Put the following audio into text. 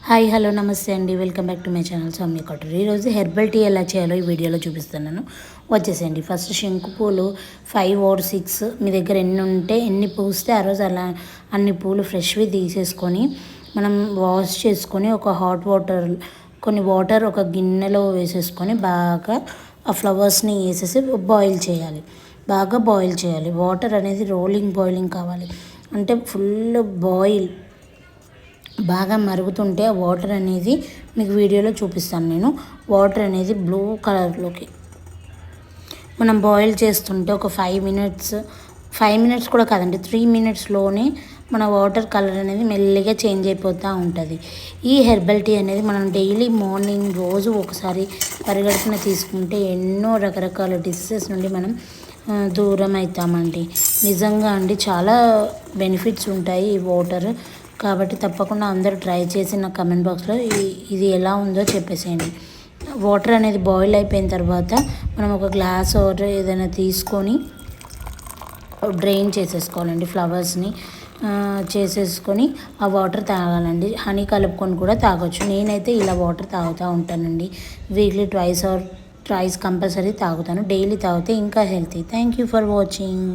Hi hello నమస్తే అండి, welcome back to my channel Sowmya Katuri. ఈరోజు హెర్బల్ టీ ఎలా చేయాలో ఈ వీడియోలో చూపిస్తున్నాను. వచ్చేసేయండి. ఫస్ట్ శంకు పూలు 5 or 6 మీ దగ్గర ఎన్ని ఉంటే ఎన్ని పూస్తే ఆ రోజు అలా అన్ని పూలు ఫ్రెష్వి తీసేసుకొని మనం వాష్ చేసుకొని ఒక హాట్ వాటర్ కొన్ని వాటర్ ఒక గిన్నెలో వేసేసుకొని బాగా ఆ ఫ్లవర్స్ని వేసేసి బాయిల్ చేయాలి. బాగా బాయిల్ చేయాలి. వాటర్ అనేది బాయిలింగ్ కావాలి. అంటే ఫుల్ బాయిల్ బాగా మరుగుతుంటే ఆ వాటర్ అనేది మీకు వీడియోలో చూపిస్తాను నేను. వాటర్ అనేది బ్లూ కలర్లోకి మనం బాయిల్ చేస్తుంటే ఒక 5 మినిట్స్ కూడా కాదండి, 3 మినిట్స్లోనే మన వాటర్ కలర్ అనేది మెల్లిగా చేంజ్ అయిపోతూ ఉంటుంది. ఈ హెర్బల్ టీ అనేది మనం డైలీ మార్నింగ్ రోజు ఒకసారి పరిగడుపున తీసుకుంటే ఎన్నో రకరకాల డిసీజెస్ నుండి మనం దూరం అవుతామండి. నిజంగా అండి చాలా బెనిఫిట్స్ ఉంటాయి ఈ వాటర్. కాబట్టి తప్పకుండా అందరూ ట్రై చేసి నా కమెంట్ బాక్స్లో ఇది ఎలా ఉందో చెప్పేసేయండి. వాటర్ అనేది బాయిల్ అయిపోయిన తర్వాత మనం ఒక గ్లాస్ ఆర్ ఏదైనా తీసుకొని డ్రైన్ చేసేసుకోవాలండి. ఫ్లవర్స్ని చేసేసుకొని ఆ వాటర్ తాగాలండి. హనీ కలుపుకొని కూడా తాగొచ్చు. నేనైతే ఇలా వాటర్ తాగుతూ ఉంటానండి. వీక్లీ ట్రైస్ కంపల్సరీ తాగుతాను. డైలీ తాగితే ఇంకా healthy. Thank you for watching.